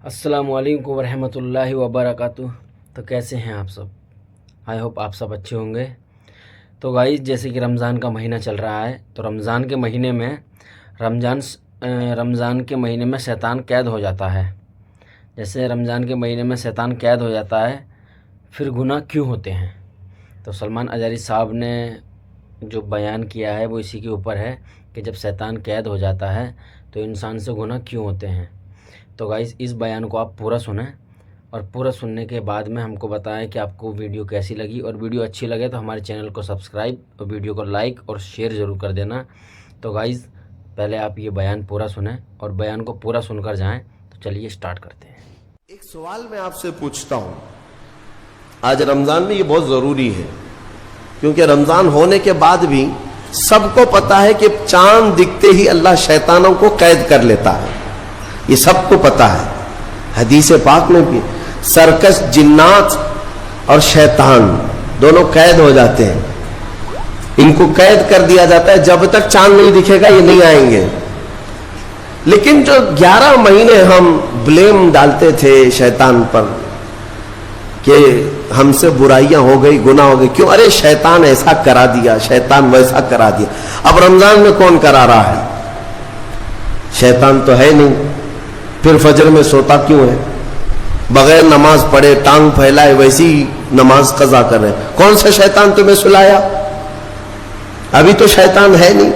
السلام علیکم ورحمۃ اللہ وبرکاتہ۔ تو کیسے ہیں آپ سب؟ آئی ہوپ آپ سب اچھے ہوں گے۔ تو گائز، جیسے کہ رمضان کا مہینہ چل رہا ہے، تو رمضان کے مہینے میں شیطان قید ہو جاتا ہے۔ جیسے رمضان کے مہینے میں شیطان قید ہو جاتا ہے، پھر گناہ کیوں ہوتے ہیں؟ تو سلمان اظہری صاحب نے جو بیان کیا ہے وہ اسی کے اوپر ہے کہ جب شیطان قید ہو جاتا ہے تو انسان سے گناہ کیوں ہوتے ہیں۔ تو گائز، اس بیان کو آپ پورا سنیں، اور پورا سننے کے بعد میں ہم کو بتائیں کہ آپ کو ویڈیو کیسی لگی، اور ویڈیو اچھی لگے تو ہمارے چینل کو سبسکرائب اور ویڈیو کو لائک اور شیئر ضرور کر دینا۔ تو گائز، پہلے آپ یہ بیان پورا سنیں اور بیان کو پورا سن کر جائیں۔ تو چلیے سٹارٹ کرتے ہیں۔ ایک سوال میں آپ سے پوچھتا ہوں، آج رمضان میں یہ بہت ضروری ہے، کیونکہ رمضان ہونے کے بعد بھی سب کو پتا ہے کہ چاند دکھتے ہی اللہ شیطانوں کو قید کر لیتا ہے، یہ سب کو پتا ہے۔ حدیث پاک میں بھی سرکش جنات اور شیطان دونوں قید ہو جاتے ہیں، ان کو قید کر دیا جاتا ہے، جب تک چاند نہیں دکھے گا یہ نہیں آئیں گے۔ لیکن جو 11 مہینے ہم بلیم ڈالتے تھے شیطان پر کہ ہم سے برائیاں ہو گئی، گناہ ہو گئی، کیوں؟ ارے شیطان ایسا کرا دیا، شیطان ویسا کرا دیا۔ اب رمضان میں کون کرا رہا ہے؟ شیطان تو ہے نہیں، پھر فجر میں سوتا کیوں ہے؟ بغیر نماز پڑھے ٹانگ پھیلائے ویسی نماز قضا کر رہے۔ کون سا شیطان تمہیں سلایا؟ ابھی تو شیطان ہے نہیں۔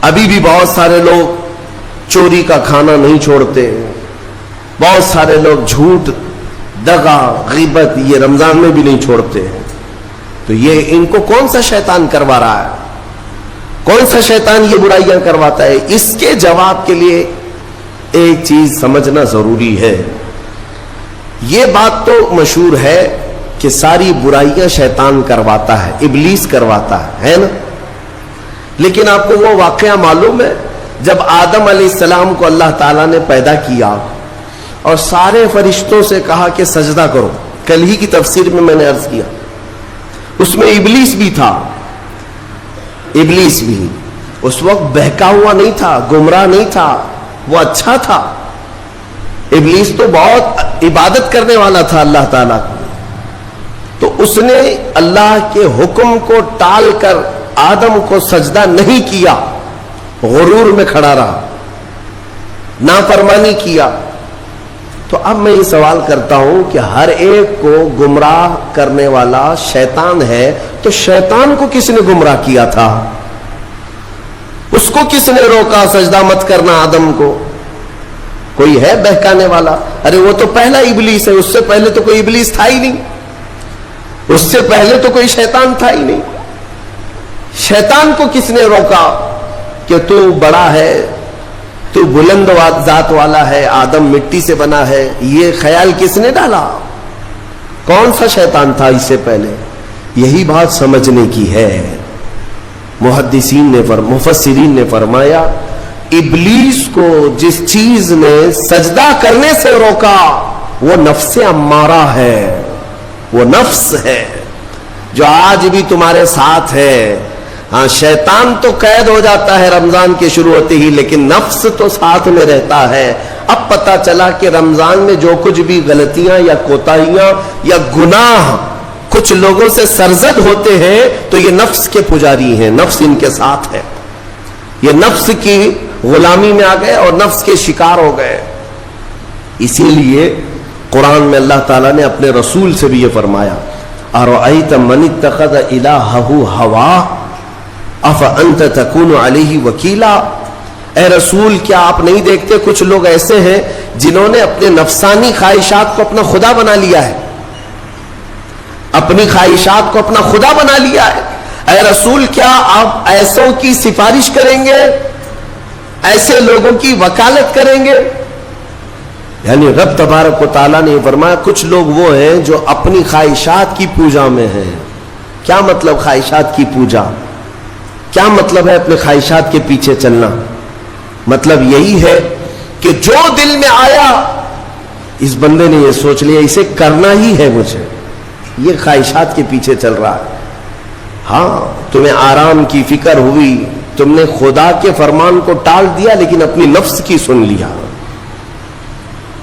ابھی بھی بہت سارے لوگ چوری کا کھانا نہیں چھوڑتے، بہت سارے لوگ جھوٹ، دغا، غیبت یہ رمضان میں بھی نہیں چھوڑتے ہیں۔ تو یہ ان کو کون سا شیطان کروا رہا ہے؟ کون سا شیطان یہ برائیاں کرواتا ہے؟ اس کے جواب کے لیے ایک چیز سمجھنا ضروری ہے۔ یہ بات تو مشہور ہے کہ ساری برائیاں شیطان کرواتا ہے، ابلیس کرواتا ہے نا؟ لیکن آپ کو وہ واقعہ معلوم ہے جب آدم علیہ السلام کو اللہ تعالیٰ نے پیدا کیا اور سارے فرشتوں سے کہا کہ سجدہ کرو، کل ہی کی تفسیر میں نے عرض کیا، اس میں ابلیس بھی تھا۔ ابلیس بھی اس وقت بہکا ہوا نہیں تھا، گمراہ نہیں تھا، وہ اچھا تھا۔ ابلیس تو بہت عبادت کرنے والا تھا اللہ تعالیٰ کو، تو اس نے اللہ کے حکم کو ٹال کر آدم کو سجدہ نہیں کیا، غرور میں کھڑا رہا، نافرمانی کیا۔ تو اب میں یہ سوال کرتا ہوں کہ ہر ایک کو گمراہ کرنے والا شیطان ہے، تو شیطان کو کس نے گمراہ کیا تھا؟ اس کو کس نے روکا سجدہ مت کرنا آدم کو؟ کوئی ہے بہکانے والا؟ ارے وہ تو پہلا ابلیس ہے، اس سے پہلے تو کوئی ابلیس تھا ہی نہیں، اس سے پہلے تو کوئی شیطان تھا ہی نہیں۔ شیطان کو کس نے روکا کہ تو بڑا ہے، تو بلند ذات والا ہے، آدم مٹی سے بنا ہے؟ یہ خیال کس نے ڈالا؟ کون سا شیطان تھا اس سے پہلے؟ یہی بات سمجھنے کی ہے۔ مفسرین نے فرمایا ابلیس کو جس چیز نے سجدہ کرنے سے روکا وہ نفس امارہ ہے، وہ نفس ہے جو آج بھی تمہارے ساتھ ہے۔ ہاں، شیطان تو قید ہو جاتا ہے رمضان کے شروع ہوتے ہی، لیکن نفس تو ساتھ میں رہتا ہے۔ اب پتا چلا کہ رمضان میں جو کچھ بھی غلطیاں یا کوتاہیاں یا گناہ کچھ لوگوں سے سرزد ہوتے ہیں تو یہ نفس کے پجاری ہیں، نفس ان کے ساتھ ہے، یہ نفس کی غلامی میں آ گئے اور نفس کے شکار ہو گئے۔ اسی لیے قرآن میں اللہ تعالیٰ نے اپنے رسول سے بھی یہ فرمایا، اَرَأَيْتَ مَنِ اتَّخَذَ إِلَٰهَهُ هَوَاهُ أَفَأَنْتَ تَكُونُ عَلَيْهِ وَكِيلًا؟ اے رسول، کیا آپ نہیں دیکھتے کچھ لوگ ایسے ہیں جنہوں نے اپنے نفسانی خواہشات کو اپنا خدا بنا لیا ہے، اپنی خواہشات کو اپنا خدا بنا لیا ہے۔ اے رسول، کیا آپ ایسوں کی سفارش کریں گے، ایسے لوگوں کی وکالت کریں گے؟ یعنی رب تبارک و تعالیٰ نے فرمایا کچھ لوگ وہ ہیں جو اپنی خواہشات کی پوجا میں ہیں۔ کیا مطلب خواہشات کی پوجا؟ کیا مطلب ہے اپنے خواہشات کے پیچھے چلنا؟ مطلب یہی ہے کہ جو دل میں آیا اس بندے نے یہ سوچ لیا اسے کرنا ہی ہے مجھے، یہ خواہشات کے پیچھے چل رہا ہے۔ ہاں، تمہیں آرام کی فکر ہوئی، تم نے خدا کے فرمان کو ٹال دیا لیکن اپنی نفس کی سن لیا۔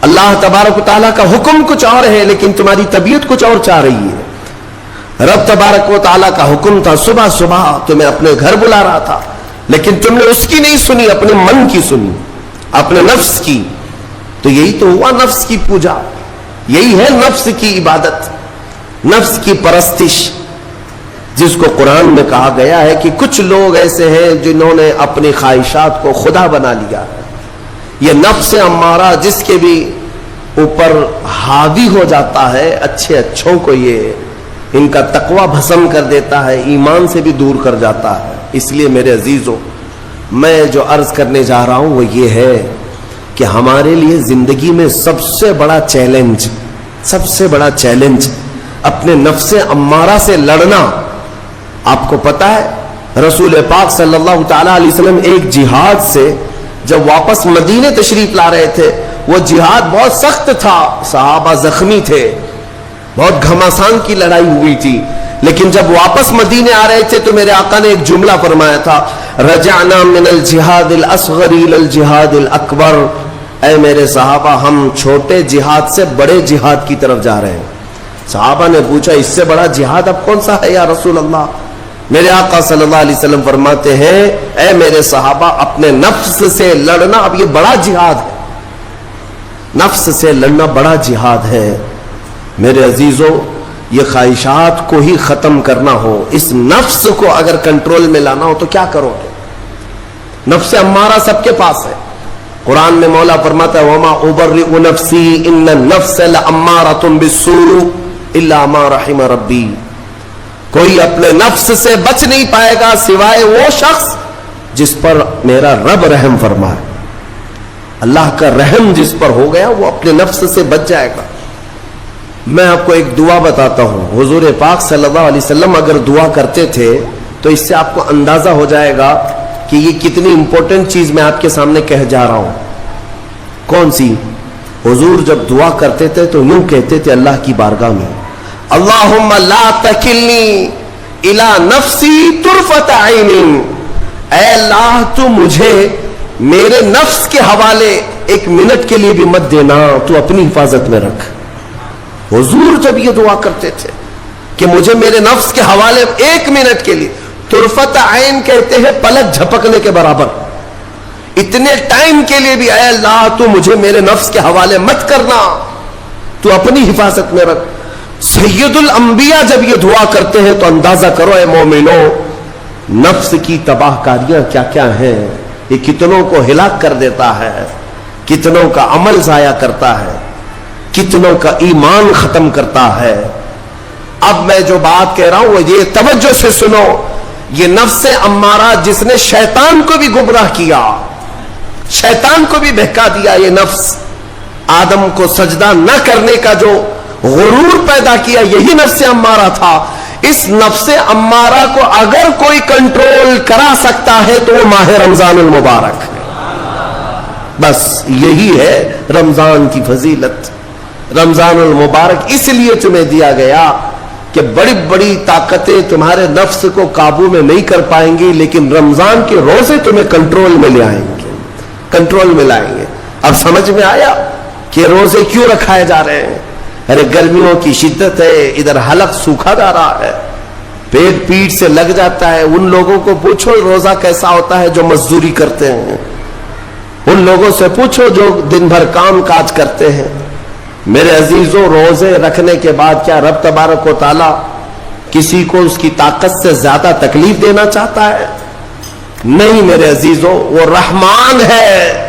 اللہ تبارک و تعالیٰ کا حکم کچھ اور ہے لیکن تمہاری طبیعت کچھ اور چاہ رہی ہے. رب تبارک و تعالیٰ کا حکم تھا صبح صبح تمہیں اپنے گھر بلا رہا تھا لیکن تم نے اس کی نہیں سنی, اپنے من کی سنی, اپنے نفس کی. تو یہی تو ہوا نفس کی پوجا, یہی ہے نفس کی عبادت, نفس کی پرستش, جس کو قرآن میں کہا گیا ہے کہ کچھ لوگ ایسے ہیں جنہوں نے اپنی خواہشات کو خدا بنا لیا. یہ نفس امارہ جس کے بھی اوپر حاوی ہو جاتا ہے, اچھے اچھوں کو یہ ان کا تقوی بھسم کر دیتا ہے, ایمان سے بھی دور کر جاتا ہے. اس لیے میرے عزیزوں, میں جو عرض کرنے جا رہا ہوں وہ یہ ہے کہ ہمارے لیے زندگی میں سب سے بڑا چیلنج اپنے نفس امارہ سے لڑنا. آپ کو پتا ہے رسول پاک صلی اللہ تعالی علیہ وسلم ایک جہاد سے جب واپس مدینے تشریف لا رہے تھے, وہ جہاد بہت سخت تھا, صحابہ زخمی تھے, بہت گھماسان کی لڑائی ہوئی تھی, لیکن جب واپس مدینے آ رہے تھے تو میرے آقا نے ایک جملہ فرمایا تھا, رجعنا من الجہاد الاصغر الى الجہاد الاکبر. اے میرے صحابہ, ہم چھوٹے جہاد سے بڑے جہاد کی طرف جا رہے ہیں. صحابہ نے پوچھا اس سے بڑا جہاد اب کون سا ہے یا رسول اللہ؟ میرے آقا صلی اللہ علیہ وسلم فرماتے ہیں, اے میرے صحابہ, اپنے نفس سے لڑنا اب یہ بڑا جہاد ہے, نفس سے لڑنا بڑا جہاد ہے. میرے عزیزوں, یہ خواہشات کو ہی ختم کرنا ہو, اس نفس کو اگر کنٹرول میں لانا ہو تو کیا کرو گے؟ نفس امارہ سب کے پاس ہے. قرآن میں مولا فرماتا ہے, وما ابرئ نفسی ان النفس لامارۃ بالسوء الا ما رحم ربی. کوئی اپنے نفس سے بچ نہیں پائے گا سوائے وہ شخص جس پر میرا رب رحم فرمائے. اللہ کا رحم جس پر ہو گیا وہ اپنے نفس سے بچ جائے گا. میں آپ کو ایک دعا بتاتا ہوں, حضور پاک صلی اللہ علیہ وسلم اگر دعا کرتے تھے تو اس سے آپ کو اندازہ ہو جائے گا کہ یہ کتنی امپورٹنٹ چیز میں آپ کے سامنے کہہ جا رہا ہوں. کون سی؟ حضور جب دعا کرتے تھے تو یوں کہتے تھے اللہ کی بارگاہ میں, اللہم لا تکلنی الی نفسی طرفۃ عین. اے اللہ تو مجھے میرے نفس کے حوالے ایک منٹ کے لیے بھی مت دینا, تو اپنی حفاظت میں رکھ. حضور جب یہ دعا کرتے تھے کہ مجھے میرے نفس کے حوالے ایک منٹ کے لیے, طرفۃ عین کہتے ہیں پلک جھپکنے کے برابر, اتنے ٹائم کے لیے بھی اے اللہ تو مجھے میرے نفس کے حوالے مت کرنا, تو اپنی حفاظت میں رکھ. سید الانبیاء جب یہ دعا کرتے ہیں تو اندازہ کرو اے مومنو, نفس کی تباہ کاریاں کیا کیا ہیں. یہ کتنوں کو ہلاک کر دیتا ہے, کتنوں کا عمل ضائع کرتا ہے, کتنوں کا ایمان ختم کرتا ہے. اب میں جو بات کہہ رہا ہوں وہ یہ توجہ سے سنو, یہ نفس امارہ جس نے شیطان کو بھی گمراہ کیا, شیطان کو بھی بہکا دیا, یہ نفس آدم کو سجدہ نہ کرنے کا جو غرور پیدا کیا, یہی نفس امارہ تھا. اس نفس امارہ کو اگر کوئی کنٹرول کرا سکتا ہے تو وہ ماہ رمضان المبارک, بس یہی ہے رمضان کی فضیلت. رمضان المبارک اس لیے تمہیں دیا گیا کہ بڑی بڑی طاقتیں تمہارے نفس کو قابو میں نہیں کر پائیں گی, لیکن رمضان کے روزے تمہیں کنٹرول میں لے آئیں گے, کنٹرول میں لائیں گے. اب سمجھ میں آیا کہ روزے کیوں رکھائے جا رہے ہیں؟ ارے گرمیوں کی شدت ہے, ادھر حلق سوکھا جا رہا ہے, پیٹ پیٹ سے لگ جاتا ہے. ان لوگوں کو پوچھو روزہ کیسا ہوتا ہے جو مزدوری کرتے ہیں, ان لوگوں سے پوچھو جو دن بھر کام کاج کرتے ہیں. میرے عزیزوں, روزے رکھنے کے بعد کیا رب تبارک و تعالی کسی کو اس کی طاقت سے زیادہ تکلیف دینا چاہتا ہے؟ نہیں میرے عزیزوں, وہ رحمان ہے.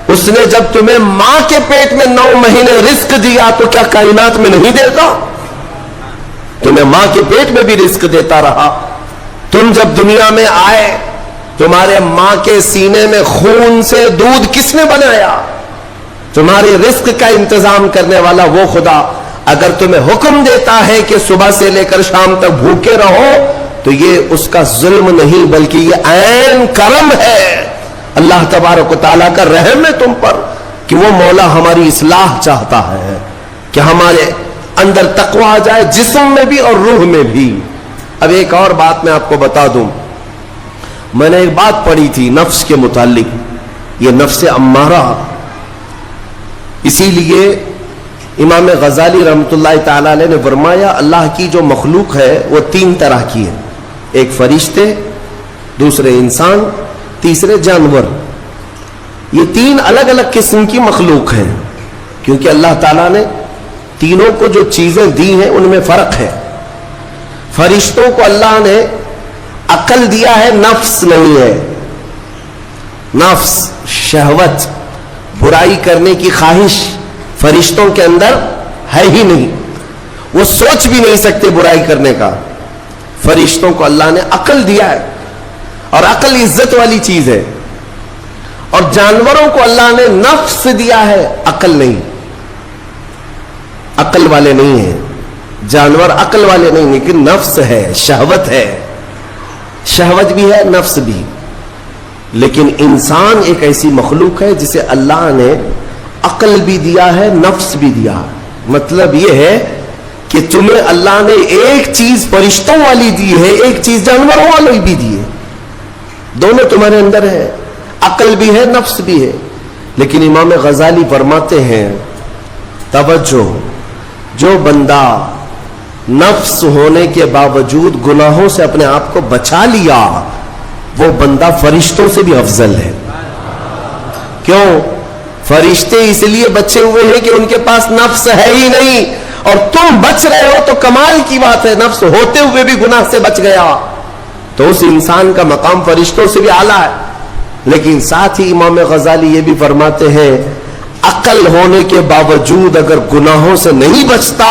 اس نے جب تمہیں ماں کے پیٹ میں 9 مہینے رزق دیا تو کیا کائنات میں نہیں دیتا؟ تمہیں ماں کے پیٹ میں بھی رزق دیتا رہا. تم جب دنیا میں آئے تمہارے ماں کے سینے میں خون سے دودھ کس نے بنایا؟ تمہاری رزق کا انتظام کرنے والا وہ خدا. اگر تمہیں حکم دیتا ہے کہ صبح سے لے کر شام تک بھوکے رہو تو یہ اس کا ظلم نہیں بلکہ یہ عین کرم ہے. اللہ تبارک و تعالیٰ کا رحم ہے تم پر کہ وہ مولا ہماری اصلاح چاہتا ہے کہ ہمارے اندر تقوی آ جائے, جسم میں بھی اور روح میں بھی. اب ایک اور بات میں آپ کو بتا دوں, میں نے ایک بات پڑھی تھی نفس کے متعلق. یہ نفس امارہ اسی لیے امام غزالی رحمۃ اللہ تعالی علیہ نے فرمایا اللہ کی جو مخلوق ہے وہ 3 طرح کی ہے، ایک فرشتے، دوسرے انسان، تیسرے جانور۔ یہ 3 الگ الگ قسم کی مخلوق ہیں، کیونکہ اللہ تعالیٰ نے تینوں کو جو چیزیں دی ہیں ان میں فرق ہے۔ فرشتوں کو اللہ نے عقل دیا ہے، نفس نہیں ہے۔ نفس، شہوت، برائی کرنے کی خواہش فرشتوں کے اندر ہے ہی نہیں، وہ سوچ بھی نہیں سکتے برائی کرنے کا۔ فرشتوں کو اللہ نے عقل دیا ہے، اور عقل عزت والی چیز ہے۔ اور جانوروں کو اللہ نے نفس دیا ہے، عقل نہیں، عقل والے نہیں ہیں جانور، عقل والے نہیں، لیکن نفس ہے، شہوت ہے، شہوت بھی ہے، نفس بھی۔ لیکن انسان ایک ایسی مخلوق ہے جسے اللہ نے عقل بھی دیا ہے، نفس بھی دیا ہے۔ مطلب یہ ہے کہ تمہیں اللہ نے ایک چیز فرشتوں والی دی ہے، ایک چیز جانوروں والی بھی دی ہے، دونوں تمہارے اندر ہے، عقل بھی ہے، نفس بھی ہے۔ لیکن امام غزالی فرماتے ہیں توجہ، جو بندہ نفس ہونے کے باوجود گناہوں سے اپنے آپ کو بچا لیا، وہ بندہ فرشتوں سے بھی افضل ہے۔ کیوں؟ فرشتے اس لیے بچے ہوئے ہیں کہ ان کے پاس نفس ہے ہی نہیں، اور تم بچ رہے ہو تو کمال کی بات ہے، نفس ہوتے ہوئے بھی گناہ سے بچ گیا تو اس انسان کا مقام فرشتوں سے بھی اعلیٰ ہے۔ لیکن ساتھ ہی امام غزالی یہ بھی فرماتے ہیں عقل ہونے کے باوجود اگر گناہوں سے نہیں بچتا